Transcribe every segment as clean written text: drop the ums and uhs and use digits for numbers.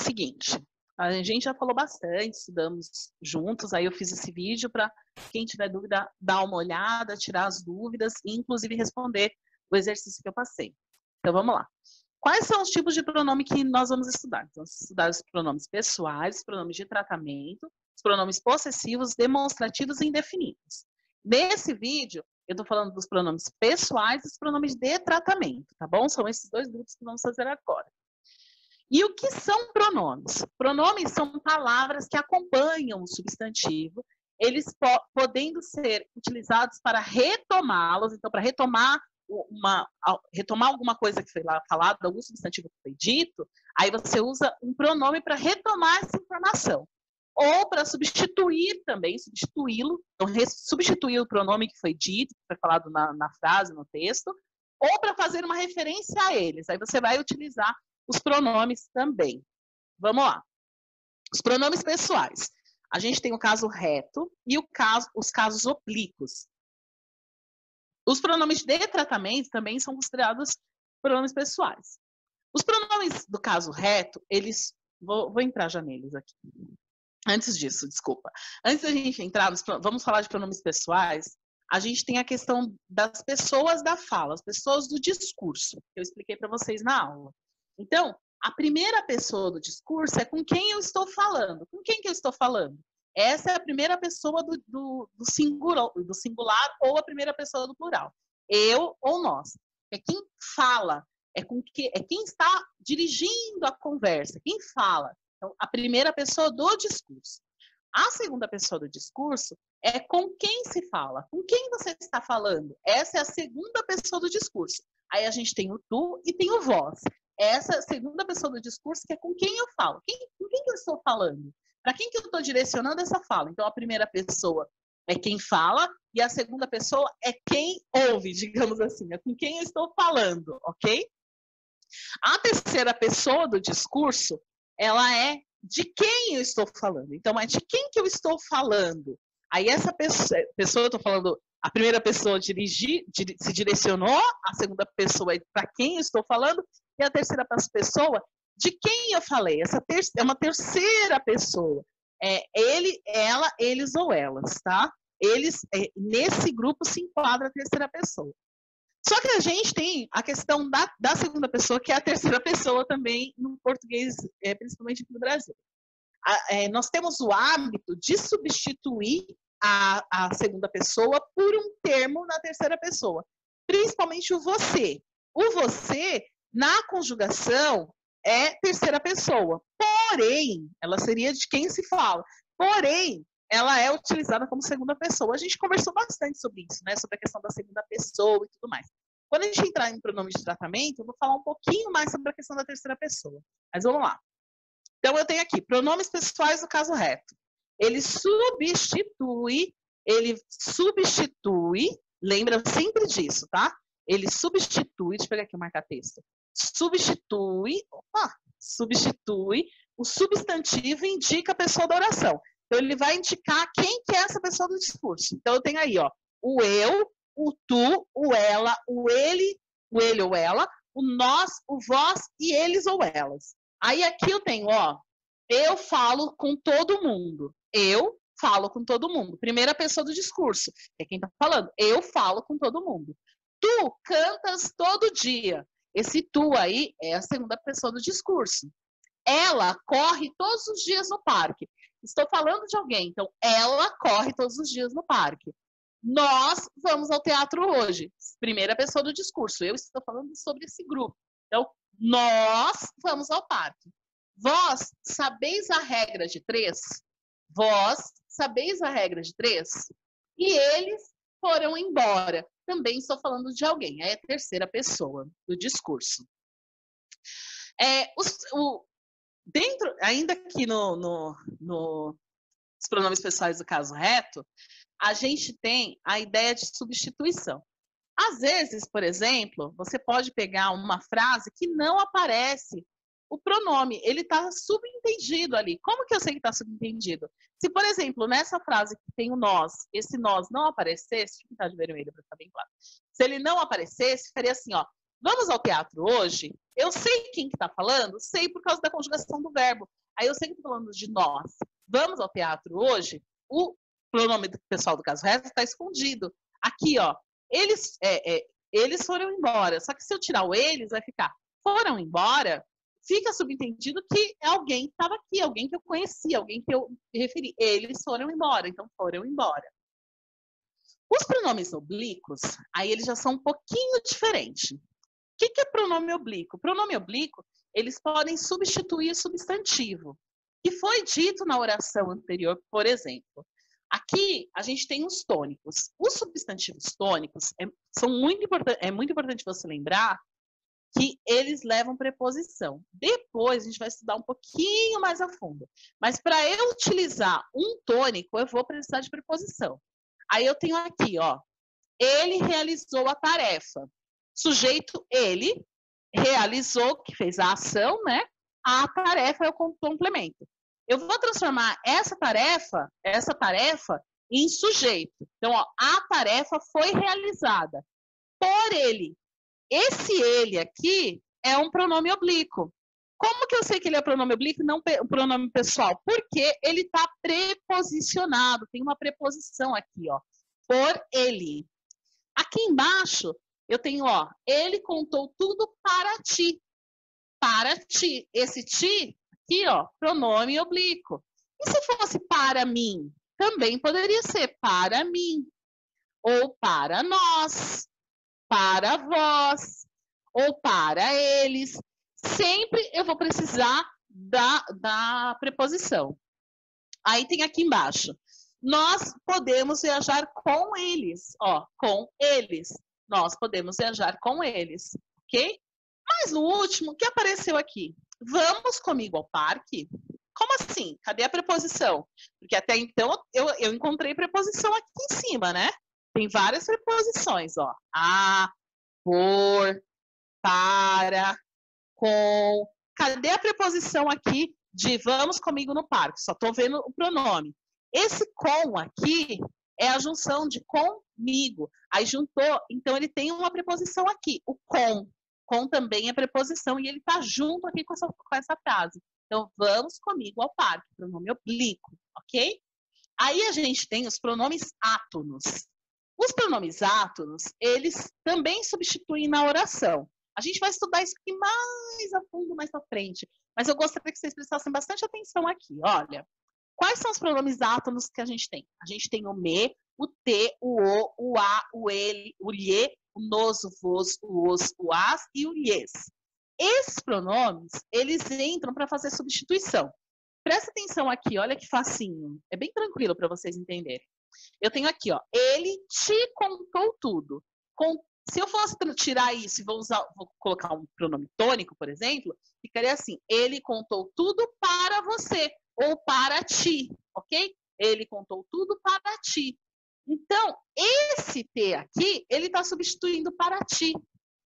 seguinte, a gente já falou bastante, estudamos juntos, aí eu fiz esse vídeo para quem tiver dúvida, dar uma olhada, tirar as dúvidas e, inclusive, responder o exercício que eu passei. Então, vamos lá. Quais são os tipos de pronome que nós vamos estudar? Então, vamos estudar os pronomes pessoais, os pronomes de tratamento, os pronomes possessivos, demonstrativos e indefinidos. Nesse vídeo, eu estou falando dos pronomes pessoais e dos pronomes de tratamento, tá bom? São esses dois grupos que vamos fazer agora. E o que são pronomes? Pronomes são palavras que acompanham o substantivo, eles podendo ser utilizados para retomá-los, então, para retomar alguma coisa que foi lá falado, algum substantivo que foi dito, aí você usa um pronome para retomar essa informação. Ou para substituir também, substituí-lo, então substituir o pronome que foi dito, que foi falado na frase, no texto, ou para fazer uma referência a eles. Aí você vai utilizar os pronomes também. Vamos lá. Os pronomes pessoais. A gente tem o caso reto e os casos oblíquos. Os pronomes de tratamento também são considerados pronomes pessoais. Os pronomes do caso reto, eles... Vou entrar já neles aqui. Antes disso, desculpa. Antes da gente entrar, vamos falar de pronomes pessoais. A gente tem a questão das pessoas da fala, as pessoas do discurso, que eu expliquei para vocês na aula. Então, a primeira pessoa do discurso é com quem eu estou falando. Com quem que eu estou falando? Essa é a primeira pessoa do singular ou a primeira pessoa do plural. Eu ou nós. É quem fala, é quem está dirigindo a conversa, quem fala. Então, a primeira pessoa do discurso. A segunda pessoa do discurso é com quem se fala. Com quem você está falando? Essa é a segunda pessoa do discurso. Aí a gente tem o tu e tem o vós. Essa é a segunda pessoa do discurso que é com quem eu falo. Com quem que eu estou falando? Para quem que eu estou direcionando essa fala? Então, a primeira pessoa é quem fala e a segunda pessoa é quem ouve, digamos assim. É com quem eu estou falando, ok? A terceira pessoa do discurso, ela é de quem eu estou falando. Então, é de quem que eu estou falando? Aí essa pessoa eu estou falando, a primeira pessoa se direcionou, a segunda pessoa é para quem eu estou falando, e a terceira pessoa, de quem eu falei? Essa é uma terceira pessoa. É ele, ela, eles ou elas, tá? Nesse grupo se enquadra a terceira pessoa. Só que a gente tem a questão da segunda pessoa, que é a terceira pessoa também no português, principalmente aqui no Brasil. Nós temos o hábito de substituir a segunda pessoa por um termo na terceira pessoa, principalmente o você. O você, na conjugação, é terceira pessoa, porém, ela seria de quem se fala, porém, ela é utilizada como segunda pessoa. A gente conversou bastante sobre isso, né? Sobre a questão da segunda pessoa e tudo mais. Quando a gente entrar em pronomes de tratamento, eu vou falar um pouquinho mais sobre a questão da terceira pessoa. Mas vamos lá. Então, eu tenho aqui, pronomes pessoais do caso reto. Ele substitui, lembra sempre disso, tá? Ele substitui, deixa eu pegar aqui o marca-texto. Substitui, o substantivo indica a pessoa da oração. Então, ele vai indicar quem que é essa pessoa do discurso. Então, eu tenho aí, ó, o eu, o tu, o ela, o ele ou ela, o nós, o vós e eles ou elas. Aí, aqui eu tenho, ó, eu falo com todo mundo. Eu falo com todo mundo. Primeira pessoa do discurso, que é quem tá falando. Eu falo com todo mundo. Tu cantas todo dia. Esse tu aí é a segunda pessoa do discurso. Ela corre todos os dias no parque. Estou falando de alguém, então ela corre todos os dias no parque. Nós vamos ao teatro hoje. Primeira pessoa do discurso. Eu estou falando sobre esse grupo. Então, nós vamos ao parque. Vós sabeis a regra de 3? Vós sabeis a regra de 3? E eles foram embora. Também estou falando de alguém. É a terceira pessoa do discurso. Ainda aqui nos pronomes pessoais do caso reto, a gente tem a ideia de substituição. Às vezes, por exemplo, você pode pegar uma frase que não aparece o pronome, ele está subentendido ali. Como que eu sei que está subentendido? Se, por exemplo, nessa frase que tem o nós, esse nós não aparecesse, deixa eu pintar de vermelho para ficar bem claro. Se ele não aparecesse, ficaria assim, ó, Vamos ao teatro hoje? Eu sei quem que está falando? Sei por causa da conjugação do verbo. Aí eu sei que estou falando de nós. Vamos ao teatro hoje? O pronome do pessoal do caso reto está escondido. Aqui, ó, eles foram embora. Só que se eu tirar o eles, vai ficar foram embora. Fica subentendido que é alguém que estava aqui, alguém que eu conhecia, alguém que eu me referi. Eles foram embora, então foram embora. Os pronomes oblíquos, aí eles já são um pouquinho diferentes. O que é pronome oblíquo? Pronome oblíquo, eles podem substituir o substantivo, que foi dito na oração anterior, por exemplo. Aqui, a gente tem os tônicos. Os substantivos tônicos é muito importante você lembrar que eles levam preposição. Depois, a gente vai estudar um pouquinho mais a fundo. Mas para eu utilizar um tônico, eu vou precisar de preposição. Aí eu tenho aqui, ó, ele realizou a tarefa. Sujeito, ele, realizou, que fez a ação, né? A tarefa é o complemento. Eu vou transformar essa tarefa em sujeito. Então, ó, a tarefa foi realizada por ele. Esse ele aqui é um pronome oblíquo. Como que eu sei que ele é pronome oblíquo e não um pronome pessoal? Porque ele está preposicionado, tem uma preposição aqui, ó, por ele. Aqui embaixo, eu tenho, ó, ele contou tudo para ti. Para ti. Esse ti, aqui, ó, pronome oblíquo. E se fosse para mim? Também poderia ser para mim. Ou para nós. Para vós. Ou para eles. Sempre eu vou precisar da preposição. Aí tem aqui embaixo. Nós podemos viajar com eles. Ó, com eles. Nós podemos viajar com eles. Ok? Mas no último, o que apareceu aqui? Vamos comigo ao parque? Como assim? Cadê a preposição? Porque até então eu encontrei preposição aqui em cima, né? Tem várias preposições, ó. A, por, para, com. Cadê a preposição aqui de vamos comigo no parque? Só estou vendo o pronome. Esse com aqui é a junção de comigo. Aí juntou, então ele tem uma preposição aqui, o com. Com também é preposição e ele está junto aqui com essa frase. Então, vamos comigo ao parque, pronome oblíquo, ok? Aí a gente tem os pronomes átonos. Os pronomes átonos, eles também substituem na oração. A gente vai estudar isso aqui mais a fundo, mais para frente. Mas eu gostaria que vocês prestassem bastante atenção aqui. Olha, quais são os pronomes átonos que a gente tem? A gente tem o me, o te, o a, o ele, o lhe, o nos, o vos, o os, o as e o lhes. Esses pronomes, eles entram para fazer substituição. Presta atenção aqui, olha que facinho. É bem tranquilo para vocês entenderem. Eu tenho aqui, ó, ele te contou tudo. Se eu fosse tirar isso e vou colocar um pronome tônico, por exemplo, ficaria assim, ele contou tudo para você, ou para ti, ok? Ele contou tudo para ti. Então, esse T aqui, ele está substituindo para ti.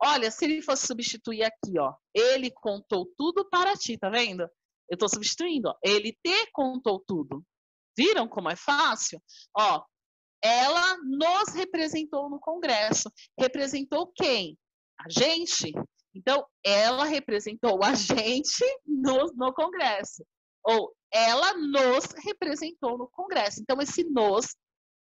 Olha, se ele fosse substituir aqui, ó, ele contou tudo para ti, tá vendo? Eu estou substituindo, ó, ele te contou tudo. Viram como é fácil? Ó, ela nos representou no Congresso. Representou quem? A gente. Então, ela representou a gente no Congresso. Ou ela nos representou no Congresso. Então, esse nos,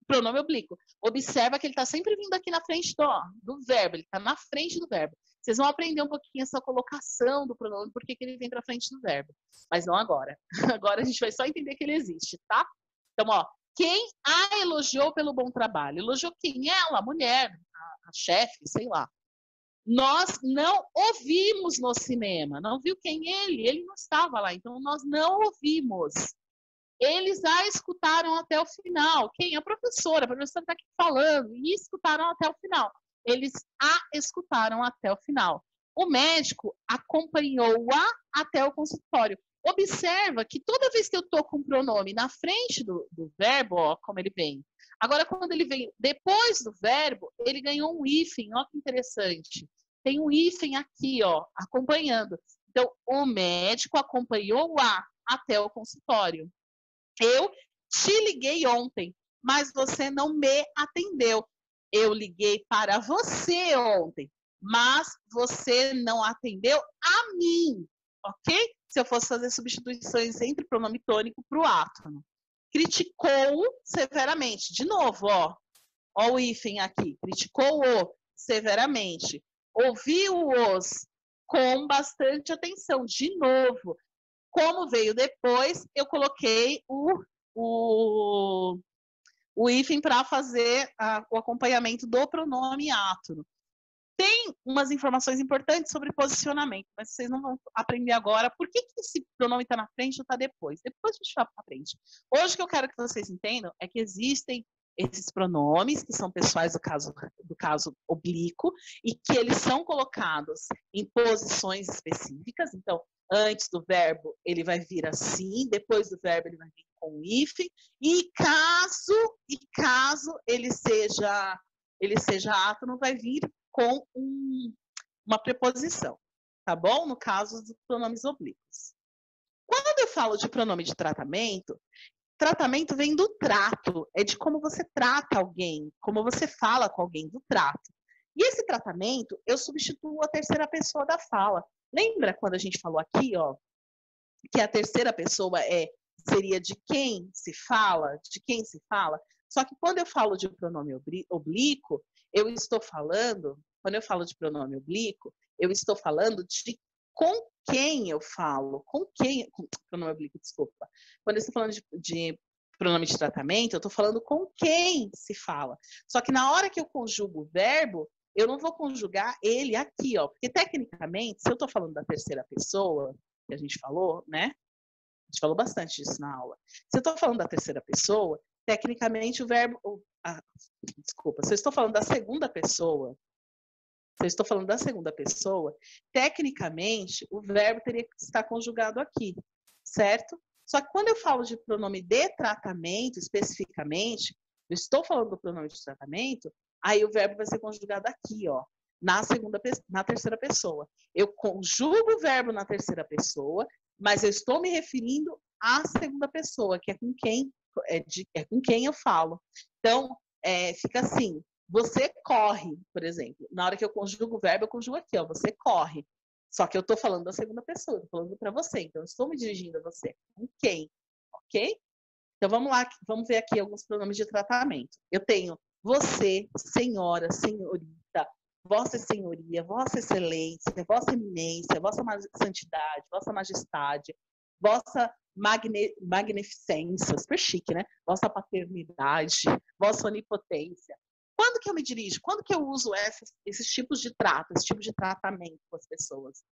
pronome oblíquo. Observa que ele está sempre vindo aqui na frente do verbo. Ele está na frente do verbo. Vocês vão aprender um pouquinho essa colocação do pronome, porque que ele vem para frente do verbo. Mas não agora. Agora a gente vai só entender que ele existe, tá? Então, ó, quem a elogiou pelo bom trabalho? Elogiou quem? Ela, a mulher, a chefe, sei lá. Nós não ouvimos no cinema. Não viu quem? Ele não estava lá. Então, nós não ouvimos. Eles a escutaram até o final. Quem? A professora está aqui falando. E escutaram até o final. Eles a escutaram até o final. O médico acompanhou-a até o consultório. Observa que toda vez que eu estou com o pronome na frente do verbo, ó, como ele vem. Agora, quando ele vem depois do verbo, ele ganhou um hífen, ó que interessante. Tem um hífen aqui, ó, acompanhando. Então, o médico acompanhou-a até o consultório. Eu te liguei ontem, mas você não me atendeu. Eu liguei para você ontem, mas você não atendeu a mim, ok? Se eu fosse fazer substituições entre pronome tônico para o átono. Criticou severamente. De novo, ó o hífen aqui. Criticou-o severamente. Ouviu-os com bastante atenção. De novo, como veio depois, eu coloquei o hífen para fazer o acompanhamento do pronome átono. Tem umas informações importantes sobre posicionamento, mas vocês não vão aprender agora por que esse pronome está na frente ou está depois. Depois a gente aprende. Hoje o que eu quero que vocês entendam é que existem esses pronomes, que são pessoais do caso oblíquo, e que eles são colocados em posições específicas. Então, antes do verbo, ele vai vir assim, depois do verbo, ele vai vir com o hífen, e caso ele seja átono, vai vir com uma preposição, tá bom? No caso dos pronomes oblíquos. Quando eu falo de pronome de tratamento vem do trato, é de como você trata alguém, como você fala com alguém, do trato. E esse tratamento, eu substituo a terceira pessoa da fala. Lembra quando a gente falou aqui, ó, que a terceira pessoa seria de quem se fala, Só que quando eu falo de pronome oblíquo, eu estou falando de com quem eu falo, pronome oblíquo, desculpa. Quando eu estou falando de pronome de tratamento, eu estou falando com quem se fala. Só que na hora que eu conjugo o verbo, eu não vou conjugar ele aqui, ó, porque tecnicamente, se eu estou falando da terceira pessoa, que a gente falou, né? A gente falou bastante disso na aula. Se eu estou falando da terceira pessoa, tecnicamente o verbo... desculpa, se eu estou falando da segunda pessoa, tecnicamente o verbo teria que estar conjugado aqui, certo? Só que quando eu falo de pronome de tratamento, especificamente, eu estou falando do pronome de tratamento, aí o verbo vai ser conjugado aqui, ó, na terceira pessoa. Eu conjugo o verbo na terceira pessoa, mas eu estou me referindo à segunda pessoa, que é com quem eu falo. Então, fica assim, você corre, por exemplo. Na hora que eu conjugo o verbo, eu conjugo aqui, ó, você corre. Só que eu estou falando da segunda pessoa, estou falando para você. Então, eu estou me dirigindo a você. Com quem? Ok? Então, vamos lá, vamos ver aqui alguns pronomes de tratamento. Eu tenho você, senhora, senhorita, vossa senhoria, vossa excelência, vossa eminência, vossa santidade, vossa majestade, vossa magnificência, super chique, né? Vossa paternidade, vossa onipotência. Quando que eu me dirijo? Quando que eu uso esses tipos de trato, esse tipo de tratamento com as pessoas?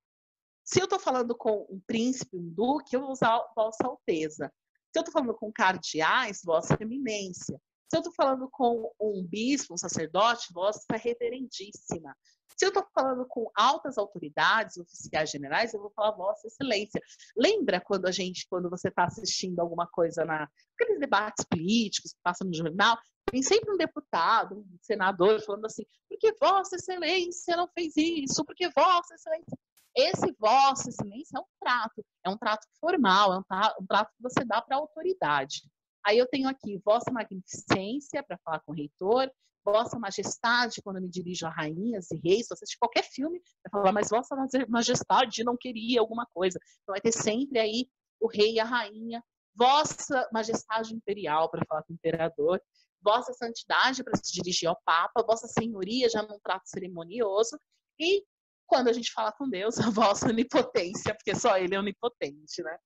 Se eu estou falando com um príncipe, um duque, eu vou usar vossa alteza. Se eu estou falando com cardeais, vossa eminência. Se eu estou falando com um bispo, um sacerdote, vossa reverendíssima. Se eu estou falando com altas autoridades, oficiais generais, eu vou falar vossa excelência. Lembra quando você está assistindo alguma coisa aqueles debates políticos que passam no jornal, tem sempre um deputado, um senador falando assim, porque vossa excelência não fez isso, porque vossa excelência... Esse vossa excelência é um trato formal, é um trato que você dá para a autoridade. Aí eu tenho aqui vossa magnificência, para falar com o reitor, vossa majestade, quando eu me dirijo a rainhas e reis, se você assistir qualquer filme, vai falar, mas vossa majestade não queria alguma coisa. Então vai ter sempre aí o rei e a rainha, vossa majestade imperial, para falar com o imperador, vossa santidade, para se dirigir ao papa, vossa senhoria, já num trato cerimonioso, e quando a gente fala com Deus, a vossa onipotência, porque só Ele é onipotente, né?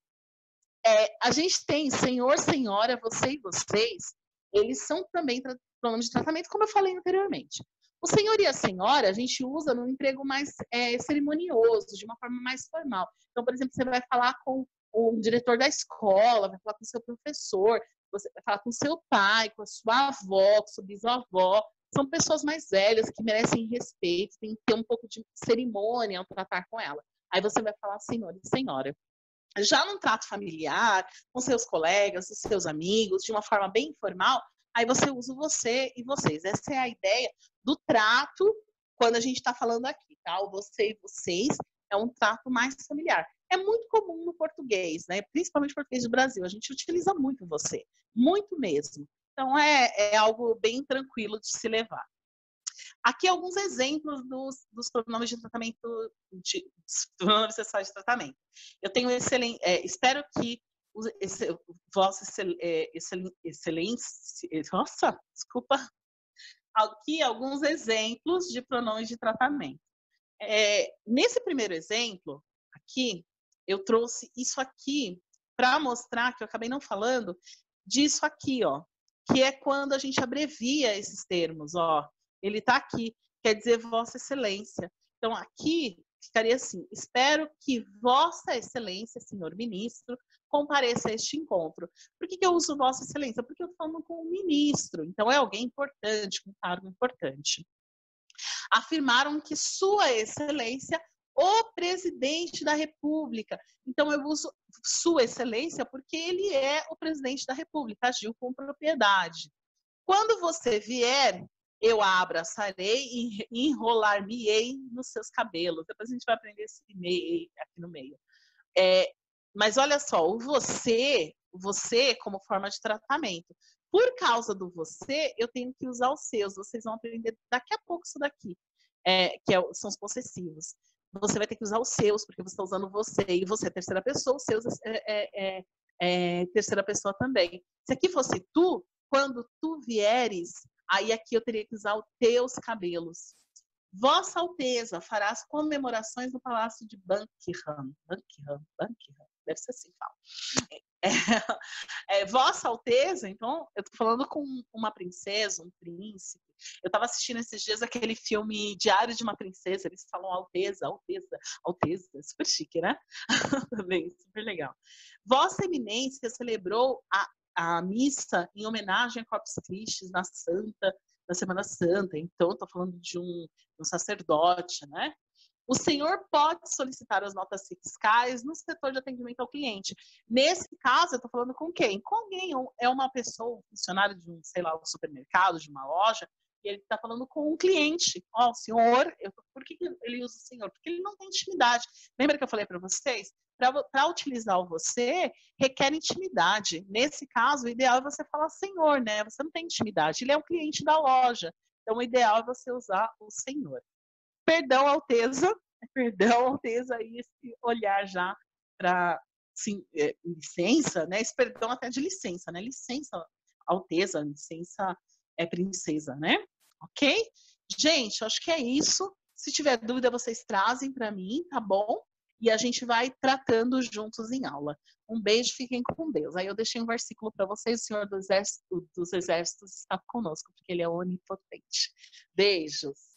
A gente tem Senhor, Senhora, você e vocês, eles são também pronomes de tratamento, como eu falei anteriormente. O Senhor e a Senhora a gente usa num emprego mais cerimonioso, de uma forma mais formal. Então, por exemplo, você vai falar com o diretor da escola, vai falar com o seu professor, você vai falar com o seu pai, com a sua avó, com a sua bisavó. São pessoas mais velhas que merecem respeito, tem que ter um pouco de cerimônia ao tratar com ela. Aí você vai falar senhor e senhora. Já num trato familiar, com seus colegas, os seus amigos, de uma forma bem informal, aí você usa o você e vocês. Essa é a ideia do trato quando a gente está falando aqui, tá? O você e vocês é um trato mais familiar. É muito comum no português, né? Principalmente no português do Brasil. A gente utiliza muito você, muito mesmo. Então, é algo bem tranquilo de se levar. Aqui alguns exemplos dos pronomes de tratamento, dos pronomes sexuais de tratamento. Eu tenho espero que Vossa Excelência, nossa, desculpa. Aqui alguns exemplos de pronomes de tratamento. Nesse primeiro exemplo, aqui, eu trouxe isso aqui para mostrar, que eu acabei não falando, disso aqui, ó, que é quando a gente abrevia esses termos, ó. Ele está aqui, quer dizer Vossa Excelência. Então, aqui ficaria assim: espero que Vossa Excelência, senhor ministro, compareça a este encontro. Por que eu uso Vossa Excelência? Porque eu estou falando com o ministro, então é alguém importante, com um cargo importante. Afirmaram que Sua Excelência, o presidente da República. Então, eu uso Sua Excelência porque ele é o presidente da República, agiu com propriedade. Quando você vier, eu a abraçarei e enrolar-me-ei nos seus cabelos. Depois a gente vai aprender esse meio aqui no meio. Mas olha só, o você como forma de tratamento. Por causa do você, eu tenho que usar os seus. Vocês vão aprender daqui a pouco isso daqui, são os possessivos. Você vai ter que usar os seus, porque você está usando você, e você é terceira pessoa, os seus terceira pessoa também. Se aqui fosse tu, quando tu vieres, aí aqui eu teria que usar os teus cabelos. Vossa Alteza fará as comemorações no Palácio de Buckingham. Deve ser assim que fala. Vossa Alteza, então, eu estou falando com uma princesa, um príncipe. Eu estava assistindo esses dias aquele filme Diário de uma Princesa, eles falam Alteza, super chique, né? Bem, super legal. Vossa Eminência celebrou a missa em homenagem a Corpus Christi na Semana Santa. Então, estou falando de um sacerdote, né? O senhor pode solicitar as notas fiscais no setor de atendimento ao cliente. Nesse caso, eu estou falando com quem? Com alguém, é uma pessoa, um funcionário de um, sei lá, um supermercado, de uma loja, e ele está falando com um cliente. Ó, o senhor, por que ele usa o senhor? Porque ele não tem intimidade. Lembra que eu falei para vocês? Para utilizar o você, requer intimidade. Nesse caso, o ideal é você falar senhor, né? Você não tem intimidade. Ele é um cliente da loja. Então, o ideal é você usar o senhor. Perdão, Alteza, e esse olhar já para licença, né? Esse perdão até de licença, né? Licença, Alteza, licença princesa, né? Ok? Gente, acho que é isso. Se tiver dúvida, vocês trazem para mim, tá bom? E a gente vai tratando juntos em aula. Um beijo, fiquem com Deus. Aí eu deixei um versículo para vocês: o Senhor dos Exércitos está conosco, porque Ele é onipotente. Beijos.